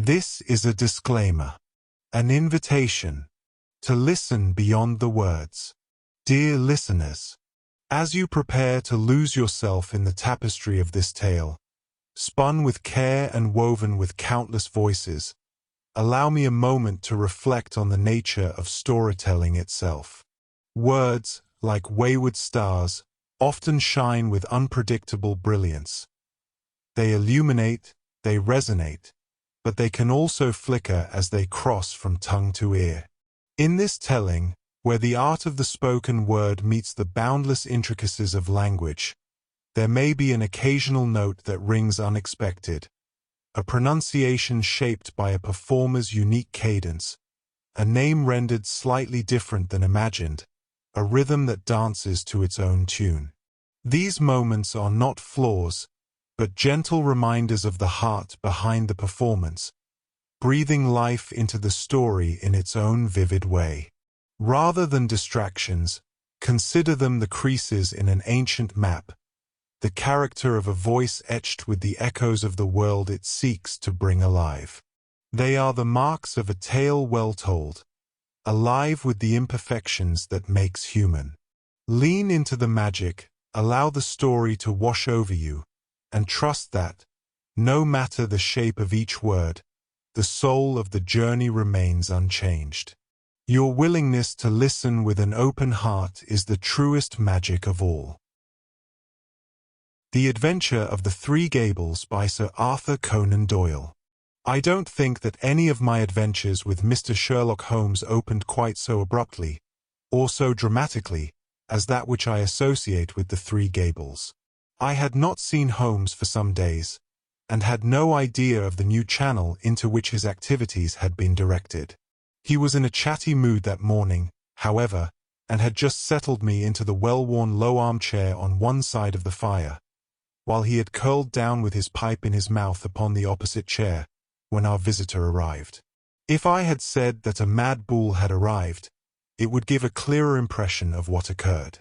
This is a disclaimer, an invitation to listen beyond the words. Dear listeners, as you prepare to lose yourself in the tapestry of this tale, spun with care and woven with countless voices, allow me a moment to reflect on the nature of storytelling itself. Words, like wayward stars, often shine with unpredictable brilliance. They illuminate, they resonate, but they can also flicker as they cross from tongue to ear. In this telling, where the art of the spoken word meets the boundless intricacies of language, there may be an occasional note that rings unexpected, a pronunciation shaped by a performer's unique cadence, a name rendered slightly different than imagined, a rhythm that dances to its own tune. These moments are not flaws, but gentle reminders of the heart behind the performance, breathing life into the story in its own vivid way. Rather than distractions, consider them the creases in an ancient map, the character of a voice etched with the echoes of the world it seeks to bring alive. They are the marks of a tale well told, alive with the imperfections that makes human. Lean into the magic, allow the story to wash over you, and trust that, no matter the shape of each word, the soul of the journey remains unchanged. Your willingness to listen with an open heart is the truest magic of all. The Adventure of the Three Gables by Sir Arthur Conan Doyle. I don't think that any of my adventures with Mr. Sherlock Holmes opened quite so abruptly, or so dramatically, as that which I associate with the Three Gables. I had not seen Holmes for some days, and had no idea of the new channel into which his activities had been directed. He was in a chatty mood that morning, however, and had just settled me into the well-worn low armchair on one side of the fire, while he had curled down with his pipe in his mouth upon the opposite chair, when our visitor arrived. If I had said that a mad bull had arrived, it would give a clearer impression of what occurred.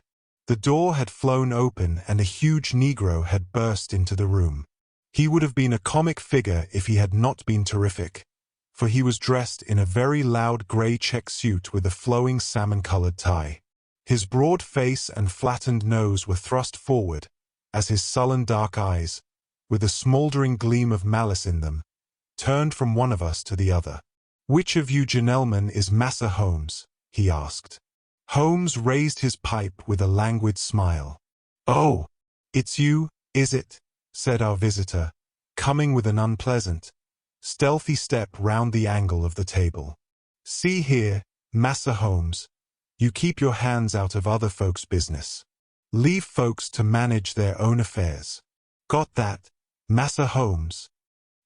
The door had flown open and a huge Negro had burst into the room. He would have been a comic figure if he had not been terrific, for he was dressed in a very loud grey check suit with a flowing salmon-colored tie. His broad face and flattened nose were thrust forward, as his sullen dark eyes, with a smouldering gleam of malice in them, turned from one of us to the other. "Which of you gentlemen is Massa Holmes?" he asked. Holmes raised his pipe with a languid smile. "Oh, it's you, is it?" said our visitor, coming with an unpleasant, stealthy step round the angle of the table. "See here, Massa Holmes, you keep your hands out of other folks' business. Leave folks to manage their own affairs. Got that, Massa Holmes?"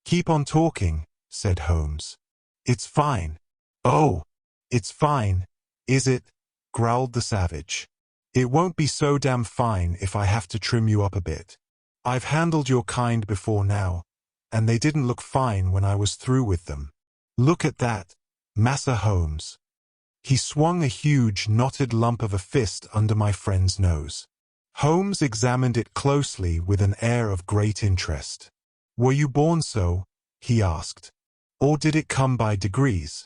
"Keep on talking," said Holmes. "It's fine." "Oh, it's fine, is it?" growled the savage. "It won't be so damn fine if I have to trim you up a bit. I've handled your kind before now, and they didn't look fine when I was through with them. Look at that, Massa Holmes." He swung a huge, knotted lump of a fist under my friend's nose. Holmes examined it closely with an air of great interest. "Were you born so?" he asked. "Or did it come by degrees?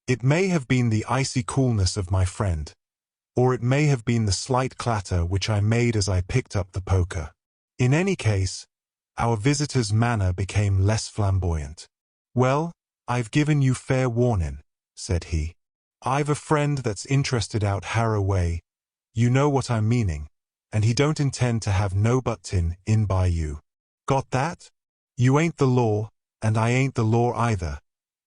It may have been the icy coolness of my friend, or it may have been the slight clatter which I made as I picked up the poker." In any case, our visitor's manner became less flamboyant. "Well, I've given you fair warning," said he. "I've a friend that's interested out Harrow way, you know what I'm meaning, and he don't intend to have no buttin' in by you. Got that? You ain't the law, and I ain't the law either,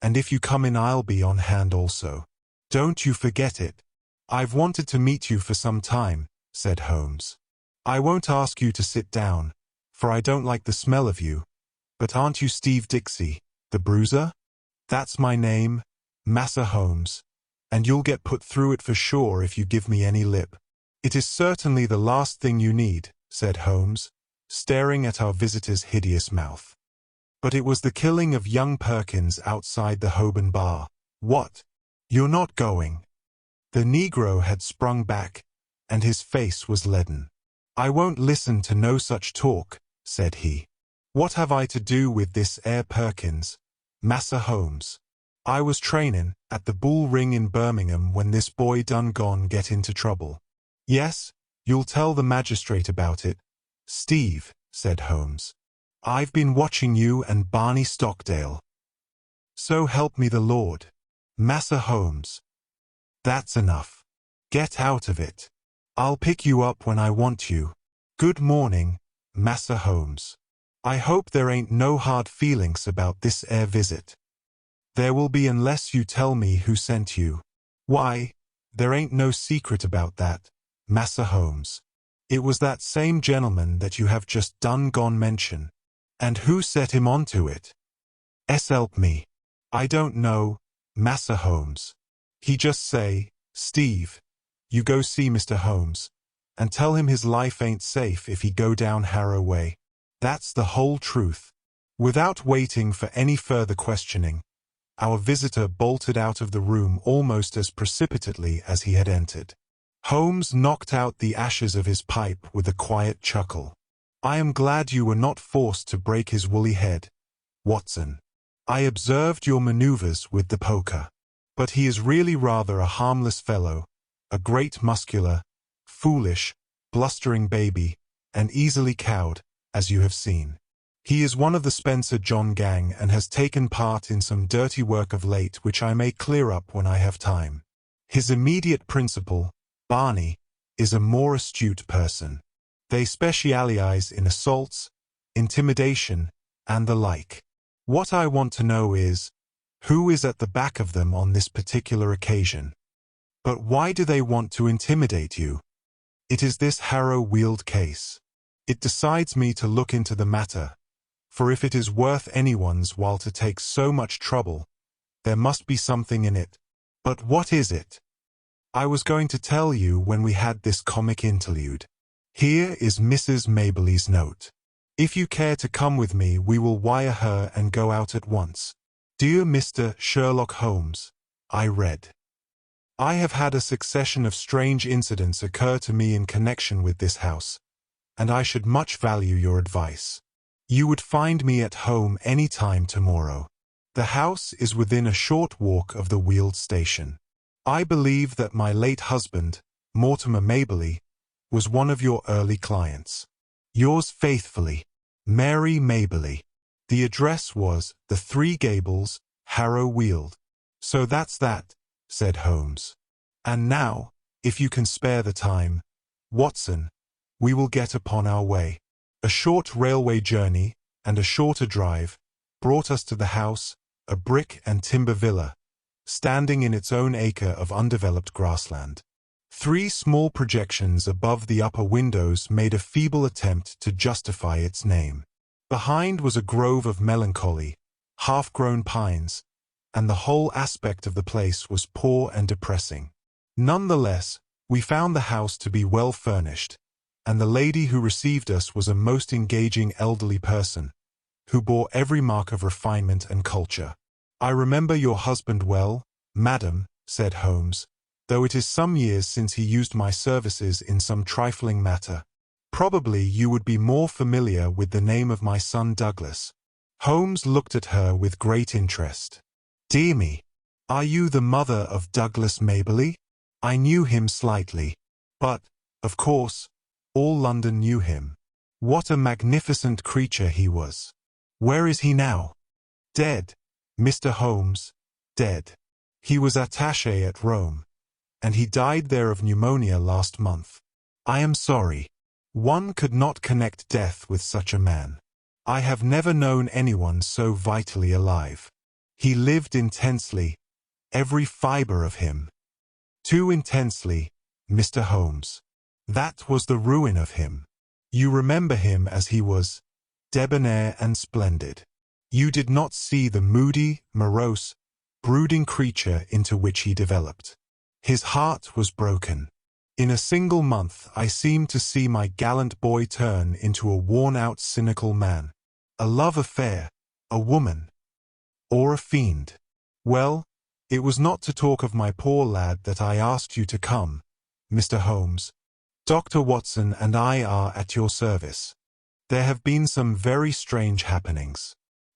and if you come in I'll be on hand also. Don't you forget it." "I've wanted to meet you for some time," said Holmes. "I won't ask you to sit down, for I don't like the smell of you, but aren't you Steve Dixie, the bruiser?" "That's my name, Massa Holmes, and you'll get put through it for sure if you give me any lip." "It is certainly the last thing you need," said Holmes, staring at our visitor's hideous mouth. "But it was the killing of young Perkins outside the Holborn bar." "What? You're not going?" The Negro had sprung back, and his face was leaden. "I won't listen to no such talk," said he. "What have I to do with this Perkins, Massa Holmes. I was trainin' at the Bull Ring in Birmingham when this boy done gone get into trouble. Yes, you'll tell the magistrate about it, Steve, said Holmes. I've been watching you and Barney Stockdale. So help me the Lord. Massa Holmes. That's enough. Get out of it. I'll pick you up when I want you. Good morning, Massa Holmes. I hope there ain't no hard feelings about this air visit. There will be unless you tell me who sent you. Why, there ain't no secret about that, Massa Holmes. It was that same gentleman that you have just done gone mention. And who set him on to it? Help me. I don't know, Massa Holmes. He just say, Steve, you go see Mr. Holmes, and tell him his life ain't safe if he go down Harrow way. That's the whole truth. Without waiting for any further questioning, our visitor bolted out of the room almost as precipitately as he had entered. Holmes knocked out the ashes of his pipe with a quiet chuckle. I am glad you were not forced to break his woolly head, Watson. I observed your maneuvers with the poker. But he is really rather a harmless fellow, a great muscular, foolish, blustering baby, and easily cowed, as you have seen. He is one of the Spencer John gang and has taken part in some dirty work of late which I may clear up when I have time. His immediate principal, Barney, is a more astute person. They specialize in assaults, intimidation, and the like. What I want to know is, who is at the back of them on this particular occasion? But why do they want to intimidate you? It is this Harrow-Weald case. It decides me to look into the matter, for if it is worth anyone's while to take so much trouble, there must be something in it. But what is it? I was going to tell you when we had this comic interlude. Here is Mrs. Mabley's note. If you care to come with me, we will wire her and go out at once. Dear Mr. Sherlock Holmes, I read. I have had a succession of strange incidents occur to me in connection with this house, and I should much value your advice. You would find me at home any time tomorrow. The house is within a short walk of the Weald station. I believe that my late husband, Mortimer Mabley, was one of your early clients. Yours faithfully, Mary Mabley. The address was the Three Gables, Harrow-Weald. So that's that, said Holmes. And now, if you can spare the time, Watson, we will get upon our way. A short railway journey, and a shorter drive, brought us to the house, a brick and timber villa, standing in its own acre of undeveloped grassland. 3 small projections above the upper windows made a feeble attempt to justify its name. Behind was a grove of melancholy, half-grown pines, and the whole aspect of the place was poor and depressing. Nonetheless, we found the house to be well furnished, and the lady who received us was a most engaging elderly person, who bore every mark of refinement and culture. I remember your husband well, madam, said Holmes, though it is some years since he used my services in some trifling matter. Probably you would be more familiar with the name of my son Douglas. Holmes looked at her with great interest. Dear me, are you the mother of Douglas Mabley? I knew him slightly, but, of course, all London knew him. What a magnificent creature he was. Where is he now? Dead, Mr. Holmes, dead. He was attaché at Rome, and he died there of pneumonia last month. I am sorry. One could not connect death with such a man. I have never known anyone so vitally alive. He lived intensely, every fibre of him. Too intensely, Mr. Holmes. That was the ruin of him. You remember him as he was, debonair and splendid. You did not see the moody, morose, brooding creature into which he developed. His heart was broken. In a single month I seemed to see my gallant boy turn into a worn-out cynical man. A love affair, a woman, or a fiend. Well, it was not to talk of my poor lad that I asked you to come, Mr. Holmes. Dr. Watson and I are at your service. There have been some very strange happenings.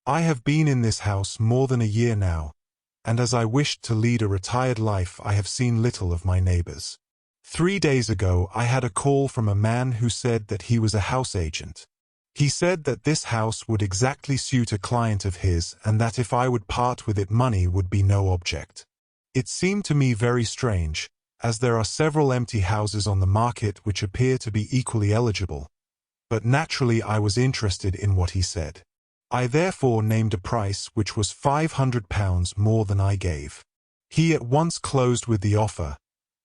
I have been in this house more than a year now, and as I wished to lead a retired life, I have seen little of my neighbors. 3 days ago, I had a call from a man who said that he was a house agent. He said that this house would exactly suit a client of his and that if I would part with it, money would be no object. It seemed to me very strange, as there are several empty houses on the market which appear to be equally eligible, but naturally I was interested in what he said. I therefore named a price which was £500 more than I gave. He at once closed with the offer,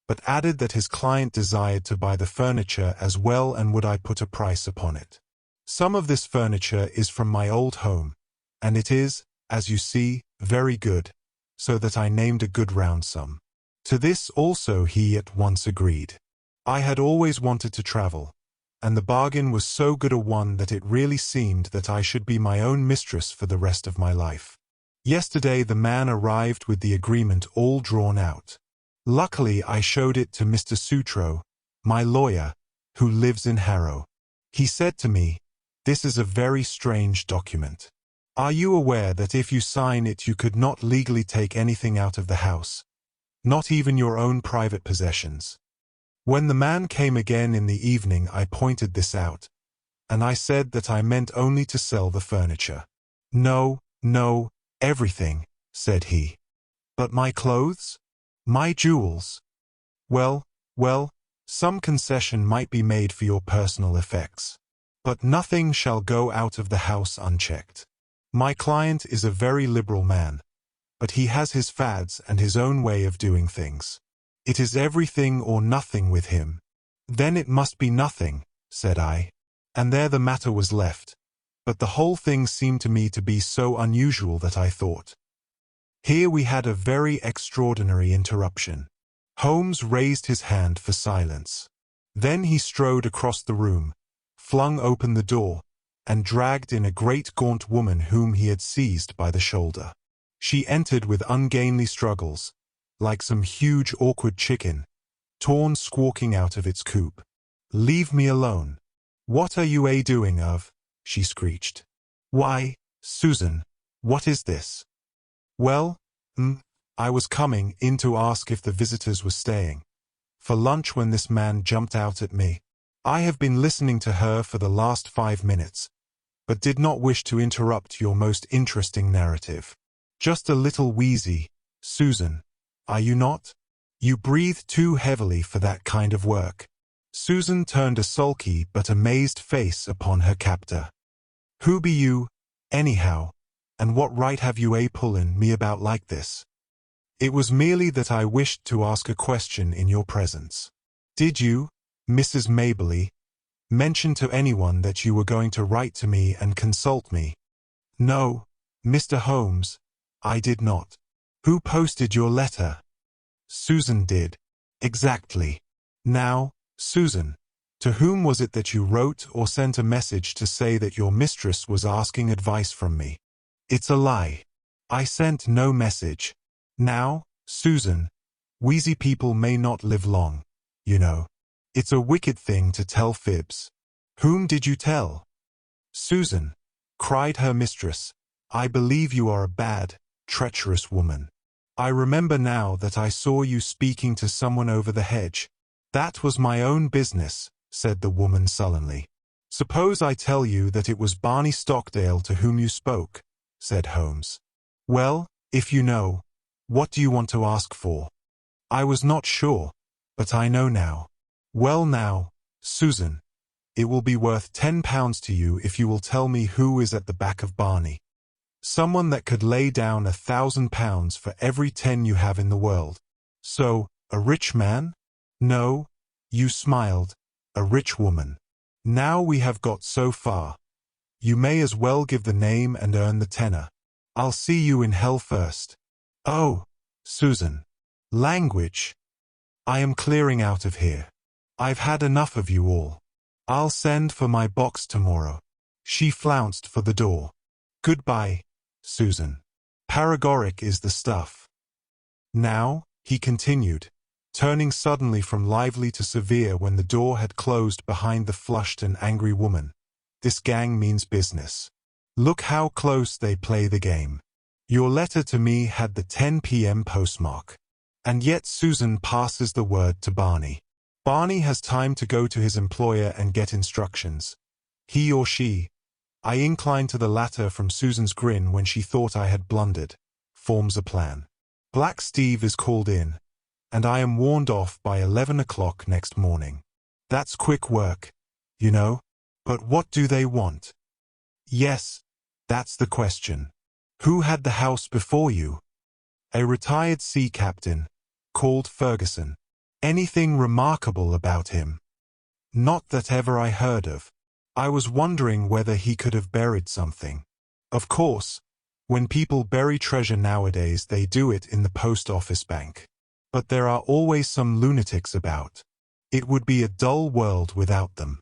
but added that his client desired to buy the furniture as well and would I put a price upon it. Some of this furniture is from my old home, and it is, as you see, very good, so that I named a good round sum. To this also he at once agreed. I had always wanted to travel, and the bargain was so good a one that it really seemed that I should be my own mistress for the rest of my life. Yesterday the man arrived with the agreement all drawn out. Luckily I showed it to Mr. Sutro, my lawyer, who lives in Harrow. He said to me, "This is a very strange document. Are you aware that if you sign it you could not legally take anything out of the house, not even your own private possessions?" When the man came again in the evening I pointed this out, and I said that I meant only to sell the furniture. "No, no, everything," said he. "But my clothes? My jewels?" Well, some concession might be made for your personal effects, but nothing shall go out of the house unchecked. My client is a very liberal man, but he has his fads and his own way of doing things. It is everything or nothing with him." "Then it must be nothing," said I. And there the matter was left, but the whole thing seemed to me to be so unusual that I thought. Here we had a very extraordinary interruption. Holmes raised his hand for silence. Then he strode across the room, flung open the door, and dragged in a great gaunt woman whom he had seized by the shoulder. She entered with ungainly struggles, like some huge awkward chicken, torn squawking out of its coop. "Leave me alone. What are you doing of?" she screeched. "Why, Susan, what is this?" "Well, I was coming in to ask if the visitors were staying for lunch when this man jumped out at me. I have been listening to her for the last 5 minutes, but did not wish to interrupt your most interesting narrative. Just a little wheezy, Susan, are you not? You breathe too heavily for that kind of work." Susan turned a sulky but amazed face upon her captor. "Who be you, anyhow, and what right have you pullin' me about like this?" "It was merely that I wished to ask a question in your presence. Did you, Mrs. Mabley, mention to anyone that you were going to write to me and consult me?" "No, Mr. Holmes, I did not." "Who posted your letter?" "Susan did." "Exactly. Now, Susan, to whom was it that you wrote or sent a message to say that your mistress was asking advice from me?" "It's a lie. I sent no message. Now, Susan, wheezy people may not live long, you know. It's a wicked thing to tell fibs." "Whom did you tell?" "Susan," cried her mistress, "I believe you are a bad, treacherous woman. I remember now that I saw you speaking to someone over the hedge." "That was my own business," said the woman sullenly. "Suppose I tell you that it was Barney Stockdale to whom you spoke?" said Holmes. "Well, if you know, what do you want to ask for?" "I was not sure, but I know now." "Well now, Susan, it will be worth £10 to you if you will tell me who is at the back of Barney. Someone that could lay down £1,000 for every 10 you have in the world." "So, a rich man?" "No, you smiled, a rich woman. Now we have got so far. You may as well give the name and earn the tenner. I'll see you in hell first." "Oh, Susan. Language. I am clearing out of here. I've had enough of you all. I'll send for my box tomorrow." She flounced for the door. "Goodbye, Susan. Paregoric is the stuff. Now," he continued, turning suddenly from lively to severe when the door had closed behind the flushed and angry woman, "this gang means business. Look how close they play the game. Your letter to me had the 10 p.m. postmark. And yet Susan passes the word to Barney. Barney has time to go to his employer and get instructions. He or she, I incline to the latter from Susan's grin when she thought I had blundered, forms a plan. Black Steve is called in, and I am warned off by 11 o'clock next morning. That's quick work, you know. But what do they want? Yes, that's the question. Who had the house before you? A retired sea captain, called Ferguson. Anything remarkable about him? Not that ever I heard of. I was wondering whether he could have buried something. Of course, when people bury treasure nowadays they do it in the post office bank. But there are always some lunatics about. It would be a dull world without them.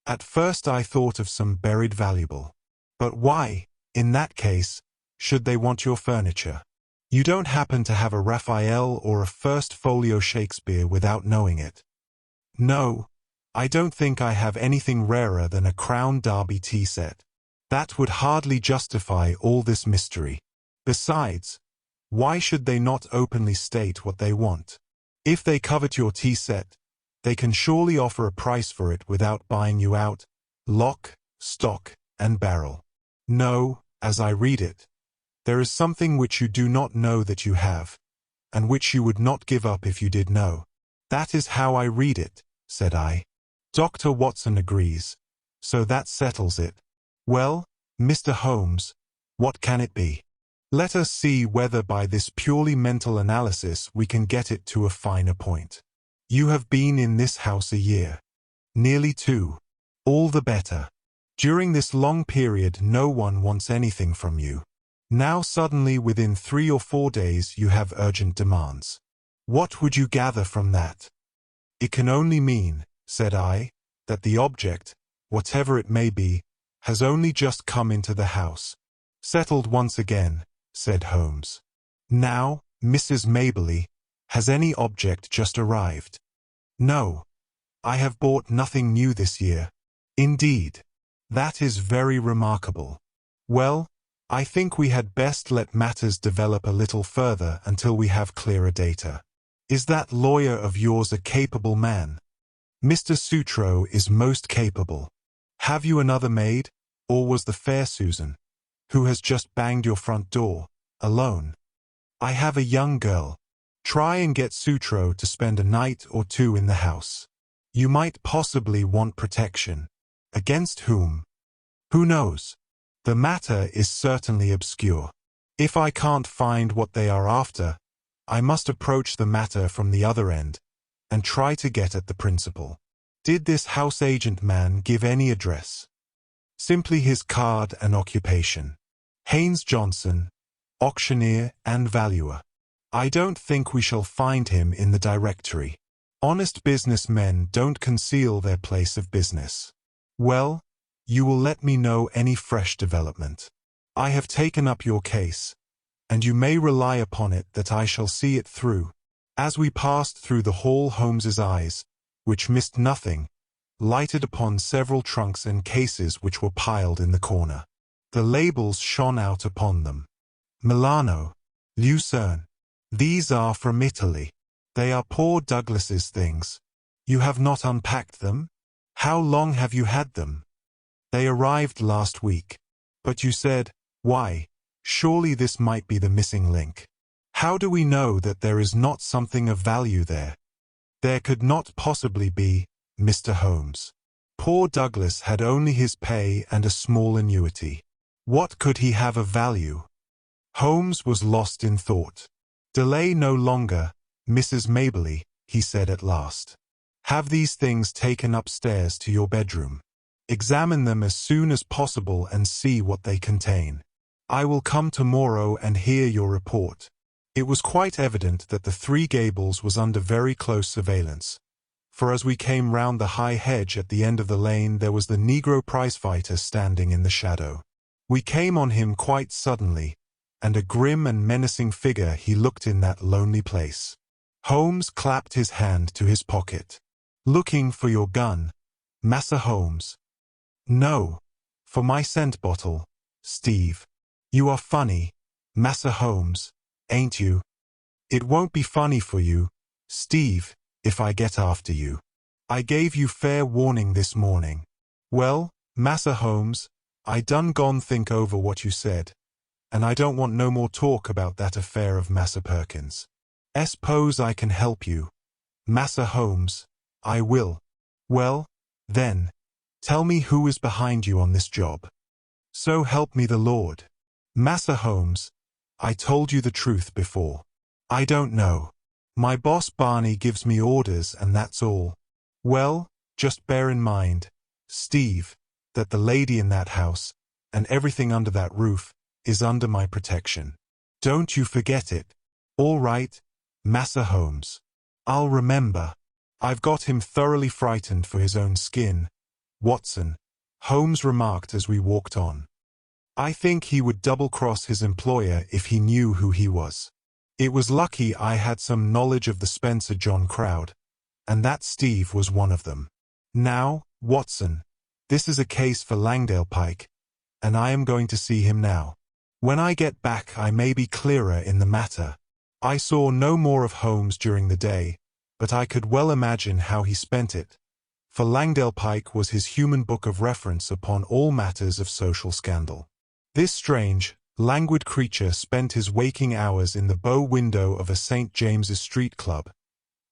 At first I thought of some buried valuable. But why, in that case, should they want your furniture? You don't happen to have a Raphael or a First Folio Shakespeare without knowing it. No, I don't think I have anything rarer than a Crown Derby tea set. That would hardly justify all this mystery. Besides, why should they not openly state what they want? If they covet your tea set, they can surely offer a price for it without buying you out, lock, stock, and barrel. No, as I read it, there is something which you do not know that you have, and which you would not give up if you did know. That is how I read it, said I. Dr. Watson agrees, so that settles it. Well, Mr. Holmes, what can it be? Let us see whether by this purely mental analysis we can get it to a finer point. You have been in this house a year. Nearly 2. All the better. During this long period no one wants anything from you. Now suddenly within 3 or 4 days you have urgent demands. What would you gather from that? It can only mean, said I, that the object, whatever it may be, has only just come into the house. Settled once again, said Holmes. Now, Mrs. Mabley, has any object just arrived? No. I have bought nothing new this year. Indeed. That is very remarkable. Well, I think we had best let matters develop a little further until we have clearer data. Is that lawyer of yours a capable man? Mr. Sutro is most capable. Have you another maid, or was the fair Susan, who has just banged your front door, alone? I have a young girl. Try and get Sutro to spend a night or 2 in the house. You might possibly want protection. Against whom? Who knows? The matter is certainly obscure. If I can't find what they are after, I must approach the matter from the other end, and try to get at the principal. Did this house agent man give any address? Simply his card and occupation. Haynes Johnson, auctioneer and valuer. I don't think we shall find him in the directory. Honest businessmen don't conceal their place of business. Well, you will let me know any fresh development. I have taken up your case, and you may rely upon it that I shall see it through. As we passed through the hall, Holmes's eyes, which missed nothing, lighted upon several trunks and cases which were piled in the corner. The labels shone out upon them. Milano, Lucerne. These are from Italy. They are poor Douglas's things. You have not unpacked them? How long have you had them? They arrived last week. But you said, why, surely this might be the missing link. How do we know that there is not something of value there? There could not possibly be, Mr. Holmes. Poor Douglas had only his pay and a small annuity. What could he have of value? Holmes was lost in thought. Delay no longer, Mrs. Mabley, he said at last. Have these things taken upstairs to your bedroom. Examine them as soon as possible and see what they contain. I will come tomorrow and hear your report. It was quite evident that the Three Gables was under very close surveillance, for as we came round the high hedge at the end of the lane there was the Negro prizefighter standing in the shadow. We came on him quite suddenly, and a grim and menacing figure he looked in that lonely place. Holmes clapped his hand to his pocket. Looking for your gun, Massa Holmes? No, for my scent bottle, Steve. You are funny, Massa Holmes, ain't you? It won't be funny for you, Steve, if I get after you. I gave you fair warning this morning. Well, Massa Holmes, I done gone think over what you said, and I don't want no more talk about that affair of Massa Perkins. S'pose I can help you, Massa Holmes, I will. Well, then, tell me who is behind you on this job. So help me the Lord. Massa Holmes, I told you the truth before. I don't know. My boss Barney gives me orders and that's all. Well, just bear in mind, Steve, that the lady in that house, and everything under that roof, is under my protection. Don't you forget it. All right, Massa Holmes. I'll remember. I've got him thoroughly frightened for his own skin, Watson, Holmes remarked as we walked on. I think he would double-cross his employer if he knew who he was. It was lucky I had some knowledge of the Spencer John crowd, and that Steve was one of them. Now, Watson, this is a case for Langdale Pike, and I am going to see him now. When I get back I may be clearer in the matter. I saw no more of Holmes during the day, but I could well imagine how he spent it, for Langdale Pike was his human book of reference upon all matters of social scandal. This strange, languid creature spent his waking hours in the bow window of a St. James's Street club,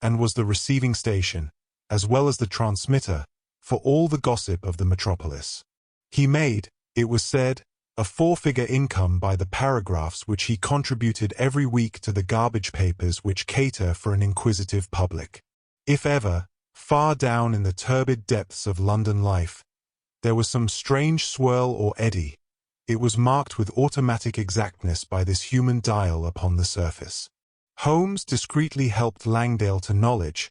and was the receiving station, as well as the transmitter, for all the gossip of the metropolis. He made, it was said, a four-figure income by the paragraphs which he contributed every week to the garbage papers which cater for an inquisitive public. If ever, far down in the turbid depths of London life, there was some strange swirl or eddy, it was marked with automatic exactness by this human dial upon the surface. Holmes discreetly helped Langdale to knowledge,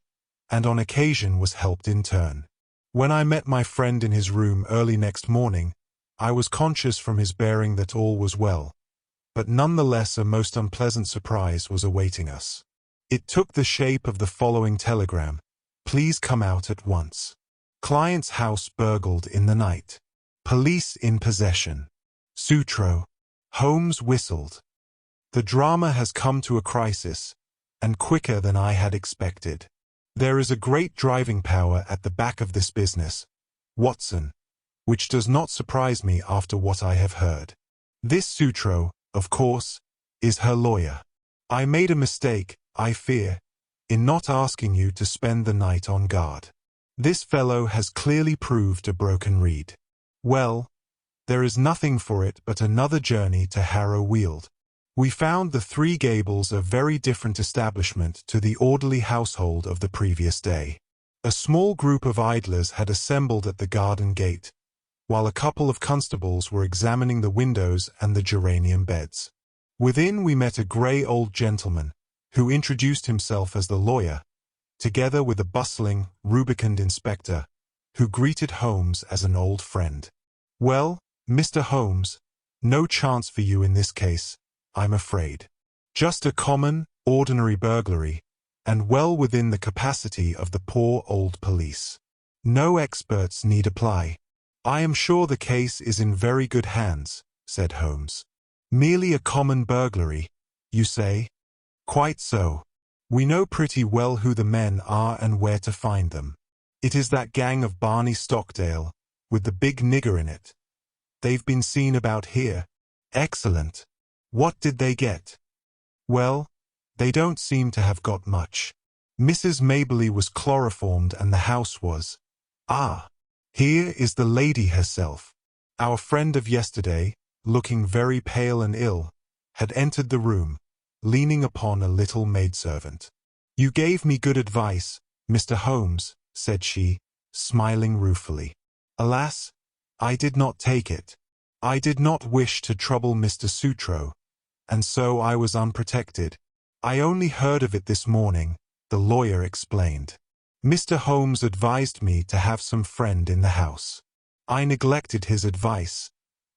and on occasion was helped in turn. When I met my friend in his room early next morning, I was conscious from his bearing that all was well, but nonetheless a most unpleasant surprise was awaiting us. It took the shape of the following telegram: Please come out at once. Client's house burgled in the night. Police in possession. Sutro. Holmes whistled. The drama has come to a crisis, and quicker than I had expected. There is a great driving power at the back of this business, Watson, which does not surprise me after what I have heard. This Sutro, of course, is her lawyer. I made a mistake, I fear, in not asking you to spend the night on guard. This fellow has clearly proved a broken reed. Well, there is nothing for it but another journey to Harrow Weald. We found the Three Gables a very different establishment to the orderly household of the previous day. A small group of idlers had assembled at the garden gate, while a couple of constables were examining the windows and the geranium beds. Within we met a grey old gentleman, who introduced himself as the lawyer, together with a bustling, rubicund inspector, who greeted Holmes as an old friend. Well, Mr. Holmes, no chance for you in this case, I'm afraid. Just a common, ordinary burglary, and well within the capacity of the poor old police. No experts need apply. I am sure the case is in very good hands, said Holmes. Merely a common burglary, you say? Quite so. We know pretty well who the men are and where to find them. It is that gang of Barney Stockdale, with the big nigger in it. They've been seen about here. Excellent. What did they get? Well, they don't seem to have got much. Mrs. Maberly was chloroformed and the house was. Ah, here is the lady herself. Our friend of yesterday, looking very pale and ill, had entered the room, leaning upon a little maidservant. You gave me good advice, Mr. Holmes, said she, smiling ruefully. Alas, I did not take it. I did not wish to trouble Mr. Sutro, and so I was unprotected. I only heard of it this morning, the lawyer explained. Mr. Holmes advised me to have some friend in the house. I neglected his advice,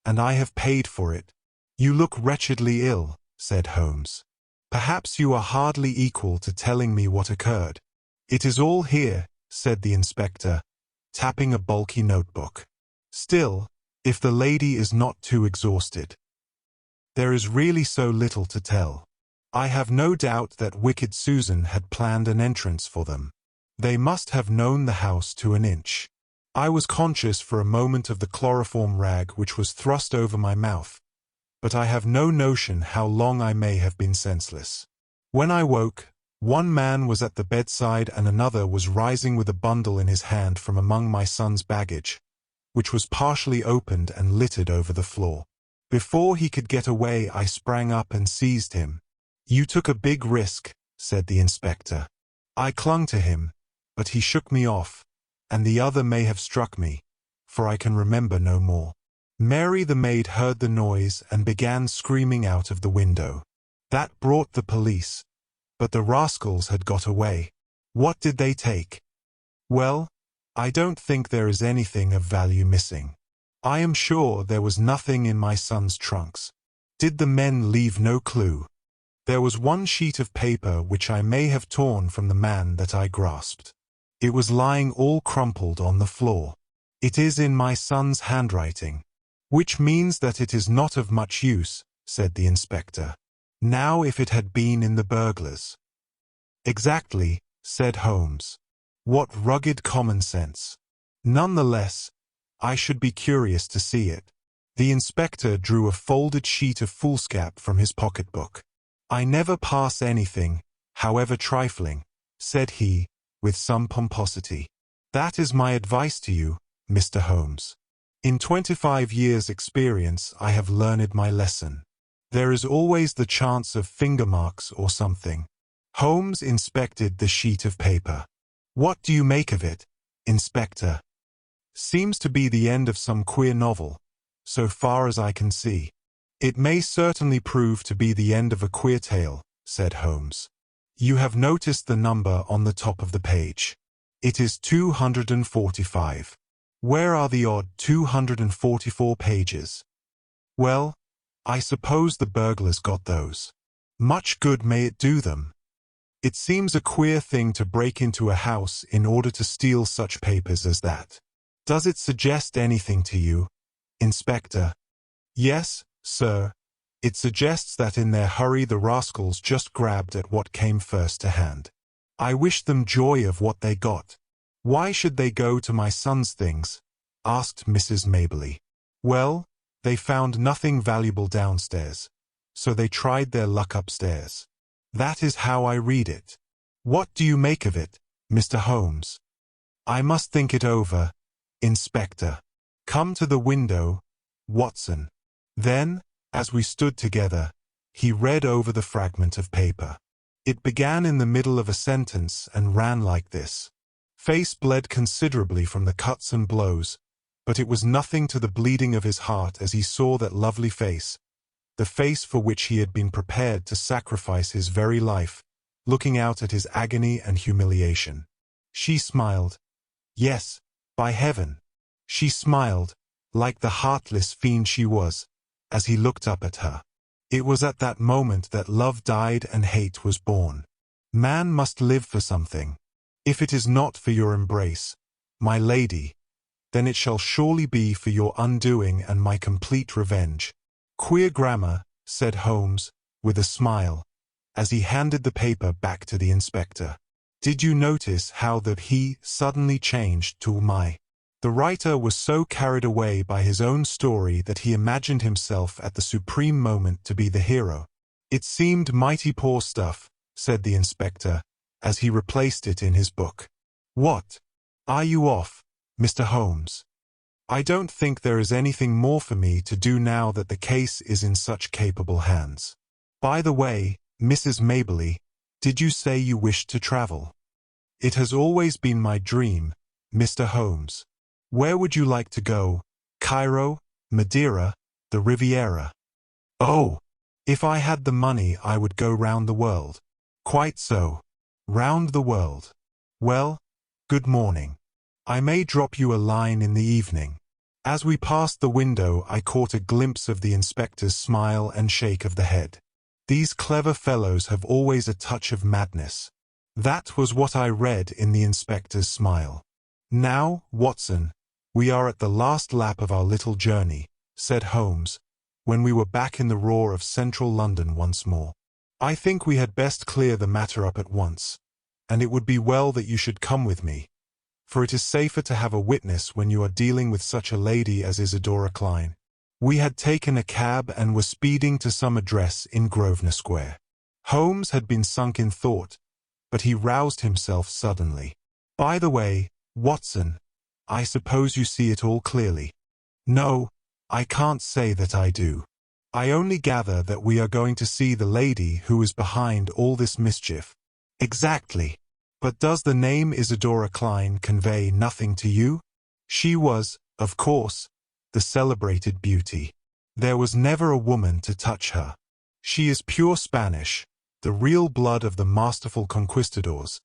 and I have paid for it. You look wretchedly ill, said Holmes. Perhaps you are hardly equal to telling me what occurred. It is all here, said the inspector, tapping a bulky notebook. Still, if the lady is not too exhausted. There is really so little to tell. I have no doubt that wicked Susan had planned an entrance for them. They must have known the house to an inch. I was conscious for a moment of the chloroform rag which was thrust over my mouth, but I have no notion how long I may have been senseless. When I woke, one man was at the bedside and another was rising with a bundle in his hand from among my son's baggage, which was partially opened and littered over the floor. Before he could get away, I sprang up and seized him. "You took a big risk," said the inspector. I clung to him, but he shook me off, and the other may have struck me, for I can remember no more. Mary the maid heard the noise and began screaming out of the window. That brought the police, but the rascals had got away. What did they take? Well, I don't think there is anything of value missing. I am sure there was nothing in my son's trunks. Did the men leave no clue? There was one sheet of paper which I may have torn from the man that I grasped. It was lying all crumpled on the floor. It is in my son's handwriting, which means that it is not of much use, said the inspector. Now if it had been in the burglar's. Exactly, said Holmes. What rugged common sense. Nonetheless, I should be curious to see it. The inspector drew a folded sheet of foolscap from his pocketbook. I never pass anything, however trifling, said he, with some pomposity. That is my advice to you, Mr. Holmes. In 25 years' experience I have learned my lesson. There is always the chance of finger marks or something. Holmes inspected the sheet of paper. What do you make of it, Inspector? Seems to be the end of some queer novel, so far as I can see. It may certainly prove to be the end of a queer tale, said Holmes. You have noticed the number on the top of the page. It is 245. Where are the odd 244 pages? Well, I suppose the burglars got those. Much good may it do them. It seems a queer thing to break into a house in order to steal such papers as that. Does it suggest anything to you, Inspector? Yes, sir. It suggests that in their hurry the rascals just grabbed at what came first to hand. I wish them joy of what they got. Why should they go to my son's things? Asked Mrs. Mabley. Well, they found nothing valuable downstairs, so they tried their luck upstairs. That is how I read it. What do you make of it, Mr. Holmes? I must think it over, Inspector. Come to the window, Watson. Then, as we stood together, he read over the fragment of paper. It began in the middle of a sentence and ran like this. Face bled considerably from the cuts and blows, but it was nothing to the bleeding of his heart as he saw that lovely face, the face for which he had been prepared to sacrifice his very life, looking out at his agony and humiliation. She smiled. Yes, by heaven. She smiled, like the heartless fiend she was, as he looked up at her. It was at that moment that love died and hate was born. Man must live for something. If it is not for your embrace, my lady, then it shall surely be for your undoing and my complete revenge. Queer grammar, said Holmes, with a smile, as he handed the paper back to the inspector. Did you notice how that he suddenly changed to my? The writer was so carried away by his own story that he imagined himself at the supreme moment to be the hero. It seemed mighty poor stuff, said the inspector, as he replaced it in his book. What? Are you off, Mr. Holmes? I don't think there is anything more for me to do now that the case is in such capable hands. By the way, Mrs. Mabley, did you say you wished to travel? It has always been my dream, Mr. Holmes. Where would you like to go? Cairo, Madeira, the Riviera? Oh, if I had the money I would go round the world. Quite so. Round the world. Well, good morning. I may drop you a line in the evening. As we passed the window I caught a glimpse of the inspector's smile and shake of the head. These clever fellows have always a touch of madness. That was what I read in the inspector's smile. Now, Watson, "We are at the last lap of our little journey," said Holmes, when we were back in the roar of central London once more. "I think we had best clear the matter up at once, and it would be well that you should come with me, for it is safer to have a witness when you are dealing with such a lady as Isadora Klein." We had taken a cab and were speeding to some address in Grosvenor Square. Holmes had been sunk in thought, but he roused himself suddenly. "By the way, Watson, I suppose you see it all clearly." "No, I can't say that I do. I only gather that we are going to see the lady who is behind all this mischief." "Exactly. But does the name Isadora Klein convey nothing to you? She was, of course, the celebrated beauty. There was never a woman to touch her. She is pure Spanish, the real blood of the masterful conquistadors,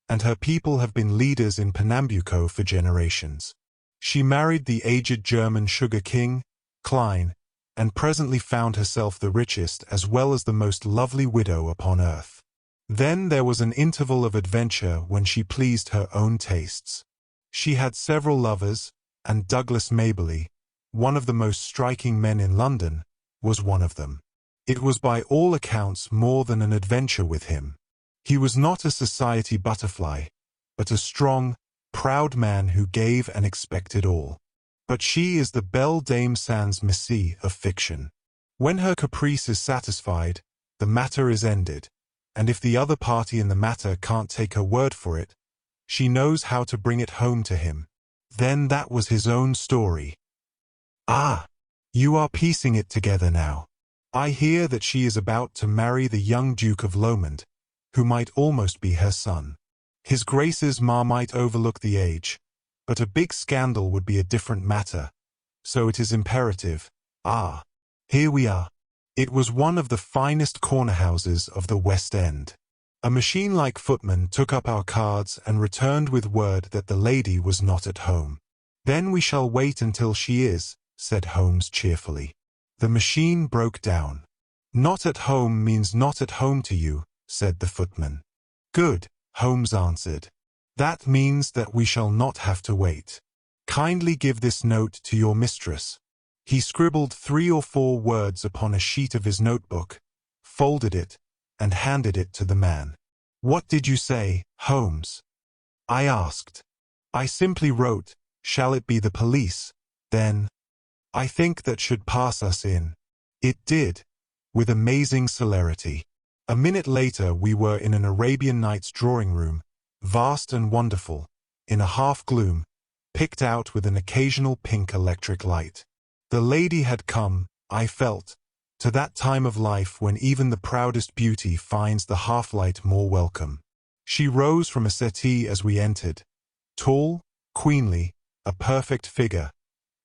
and her people have been leaders in Pernambuco for generations. She married the aged German sugar king, Klein, and presently found herself the richest as well as the most lovely widow upon earth. Then there was an interval of adventure when she pleased her own tastes. She had several lovers, and Douglas Maberly, one of the most striking men in London, was one of them. It was by all accounts more than an adventure with him. He was not a society butterfly, but a strong, proud man who gave and expected all. But she is the belle dame sans merci of fiction. When her caprice is satisfied, the matter is ended, and if the other party in the matter can't take her word for it, she knows how to bring it home to him. Then that was his own story. Ah, you are piecing it together now. I hear that she is about to marry the young Duke of Lomond, who might almost be her son. His Grace's ma might overlook the age, but a big scandal would be a different matter, so it is imperative. Ah, here we are. It was one of the finest corner houses of the West End. A machine-like footman took up our cards and returned with word that the lady was not at home. "Then we shall wait until she is," said Holmes cheerfully. The machine broke down. "Not at home means not at home to you," said the footman. "Good," Holmes answered. "That means that we shall not have to wait. Kindly give this note to your mistress." He scribbled 3 or 4 words upon a sheet of his notebook, folded it, and handed it to the man. "What did you say, Holmes?" I asked. "I simply wrote, 'Shall it be the police?' Then, I think that should pass us in." It did, with amazing celerity. A minute later we were in an Arabian Nights drawing room, vast and wonderful, in a half-gloom, picked out with an occasional pink electric light. The lady had come, I felt, to that time of life when even the proudest beauty finds the half-light more welcome. She rose from a settee as we entered, tall, queenly, a perfect figure,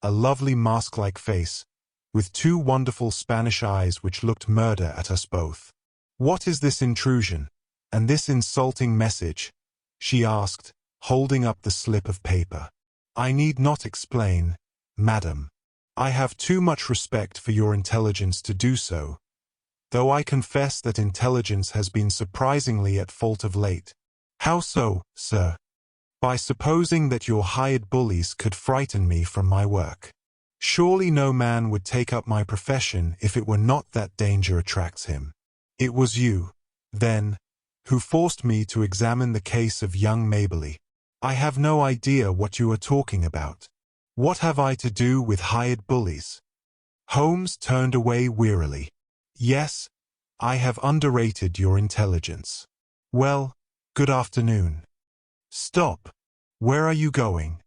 a lovely mask-like face, with 2 wonderful Spanish eyes which looked murder at us both. "What is this intrusion, and this insulting message?" she asked, holding up the slip of paper. "I need not explain, madam. I have too much respect for your intelligence to do so, though I confess that intelligence has been surprisingly at fault of late." "How so, sir?" "By supposing that your hired bullies could frighten me from my work. Surely no man would take up my profession if it were not that danger attracts him. It was you, then, who forced me to examine the case of young Maberly." "I have no idea what you are talking about. What have I to do with hired bullies?" Holmes turned away wearily. "Yes, I have underrated your intelligence. Well, good afternoon." "Stop. Where are you going?"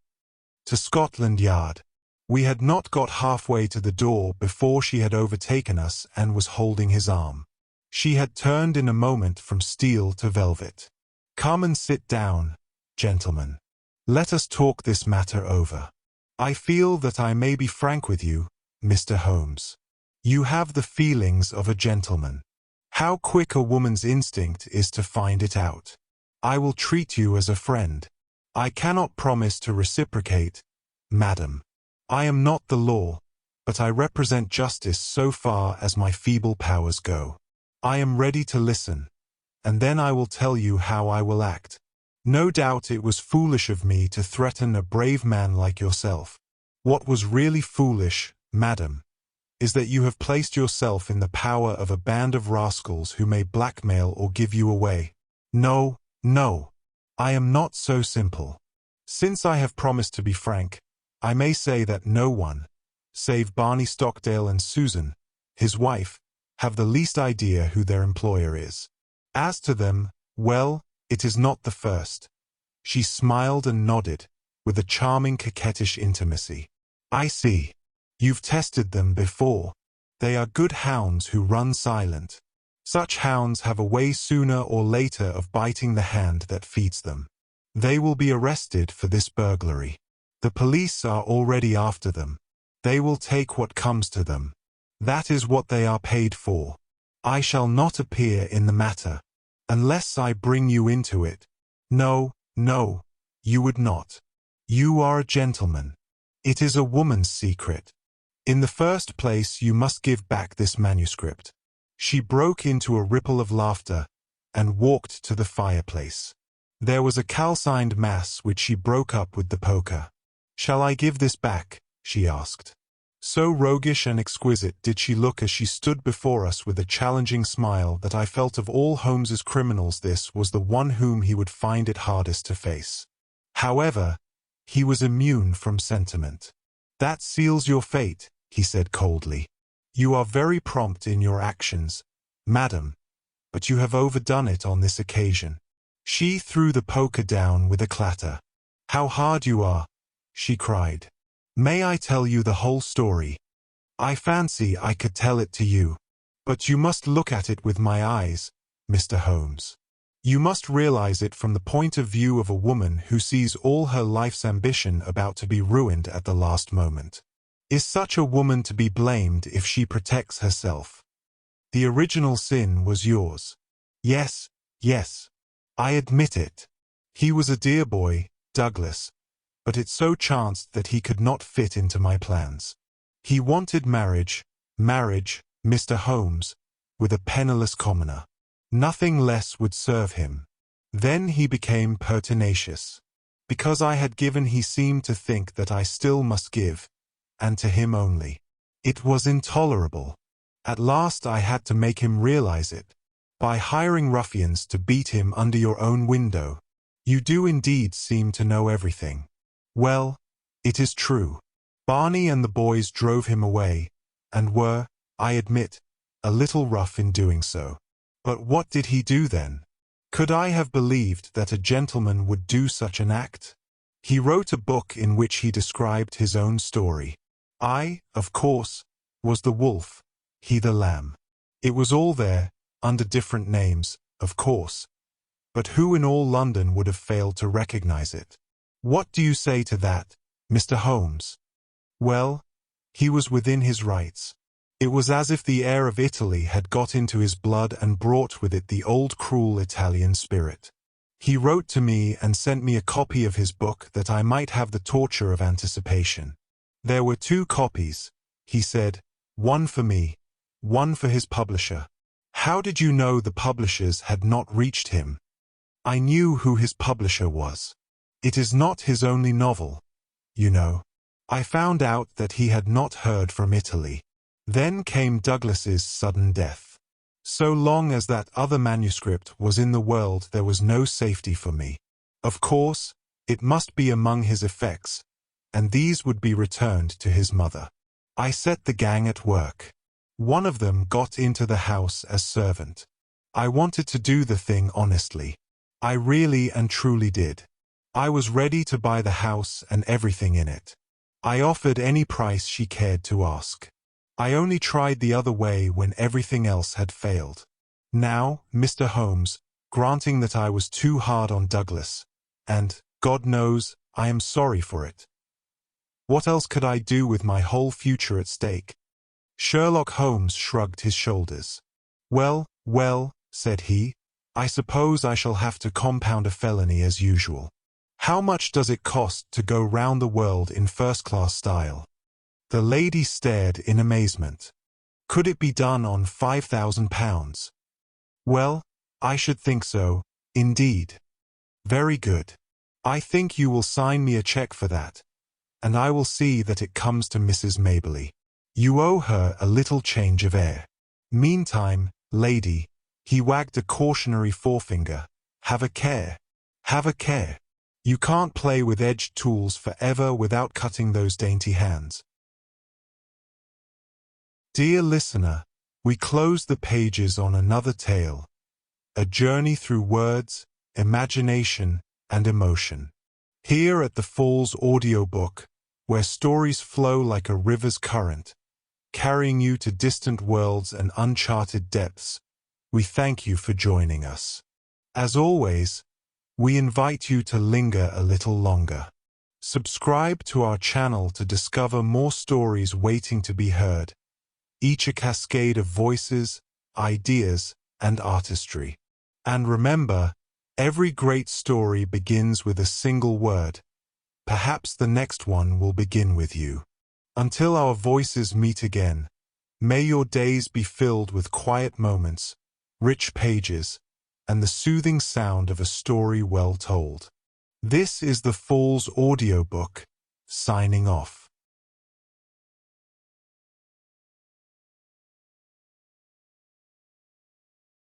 "To Scotland Yard." We had not got halfway to the door before she had overtaken us and was holding his arm. She had turned in a moment from steel to velvet. "Come and sit down, gentlemen. Let us talk this matter over. I feel that I may be frank with you, Mr. Holmes. You have the feelings of a gentleman. How quick a woman's instinct is to find it out. I will treat you as a friend. I cannot promise to reciprocate, madam. I am not the law, but I represent justice so far as my feeble powers go. I am ready to listen, and then I will tell you how I will act. No doubt it was foolish of me to threaten a brave man like yourself. What was really foolish, madam, is that you have placed yourself in the power of a band of rascals who may blackmail or give you away. No, no, I am not so simple. Since I have promised to be frank, I may say that no one, save Barney Stockdale and Susan, his wife, have the least idea who their employer is. As to them, well, it is not the first. She smiled and nodded, with a charming coquettish intimacy. I see. You've tested them before. They are good hounds who run silent. Such hounds have a way sooner or later of biting the hand that feeds them. They will be arrested for this burglary. The police are already after them. They will take what comes to them. That is what they are paid for. I shall not appear in the matter, unless I bring you into it. No, no, you would not. You are a gentleman. It is a woman's secret. In the first place, you must give back this manuscript. She broke into a ripple of laughter and walked to the fireplace. There was a calcined mass which she broke up with the poker. Shall I give this back? She asked. So roguish and exquisite did she look as she stood before us with a challenging smile that I felt of all Holmes's criminals this was the one whom he would find it hardest to face. However, he was immune from sentiment. That seals your fate, he said coldly. You are very prompt in your actions, madam, but you have overdone it on this occasion. She threw the poker down with a clatter. How hard you are, she cried. May I tell you the whole story? I fancy I could tell it to you, but you must look at it with my eyes, Mr. Holmes. You must realize it from the point of view of a woman who sees all her life's ambition about to be ruined at the last moment. Is such a woman to be blamed if she protects herself? The original sin was yours. Yes, yes, I admit it. He was a dear boy, Douglas, but it so chanced that he could not fit into my plans. He wanted marriage, Mr. Holmes, with a penniless commoner. Nothing less would serve him. Then he became pertinacious. Because I had given, he seemed to think that I still must give, and to him only. It was intolerable. At last I had to make him realize it, by hiring ruffians to beat him under your own window. You do indeed seem to know everything. Well, it is true. Barney and the boys drove him away, and were, I admit, a little rough in doing so. But what did he do then? Could I have believed that a gentleman would do such an act? He wrote a book in which he described his own story. I, of course, was the wolf, he the lamb. It was all there, under different names, of course. But who in all London would have failed to recognize it? What do you say to that, Mr. Holmes? Well, he was within his rights. It was as if the air of Italy had got into his blood and brought with it the old cruel Italian spirit. He wrote to me and sent me a copy of his book that I might have the torture of anticipation. There were 2 copies, he said, one for me, one for his publisher. How did you know the publishers had not reached him? I knew who his publisher was. It is not his only novel, you know. I found out that he had not heard from Italy. Then came Douglas's sudden death. So long as that other manuscript was in the world, there was no safety for me. Of course, it must be among his effects, and these would be returned to his mother. I set the gang at work. One of them got into the house as servant. I wanted to do the thing honestly. I really and truly did. I was ready to buy the house and everything in it. I offered any price she cared to ask. I only tried the other way when everything else had failed. Now, Mr. Holmes, granting that I was too hard on Douglas, and, God knows, I am sorry for it. What else could I do with my whole future at stake? Sherlock Holmes shrugged his shoulders. Well, well, said he, I suppose I shall have to compound a felony as usual. How much does it cost to go round the world in first-class style? The lady stared in amazement. Could it be done on £5,000? Well, I should think so, indeed. Very good. I think you will sign me a cheque for that. and I will see that it comes to Mrs. Maberly. You owe her a little change of air. Meantime, lady," he wagged a cautionary forefinger, "have a care. Have a care. You can't play with edged tools forever without cutting those dainty hands." Dear listener, we close the pages on another tale, a journey through words, imagination, and emotion. Here at the Falls Audiobook, where stories flow like a river's current, carrying you to distant worlds and uncharted depths, we thank you for joining us. As always, we invite you to linger a little longer. Subscribe to our channel to discover more stories waiting to be heard, each a cascade of voices, ideas, and artistry. And remember, every great story begins with a single word. Perhaps the next one will begin with you. Until our voices meet again, may your days be filled with quiet moments, rich pages, and the soothing sound of a story well told. This is the Falls Audiobook, signing off.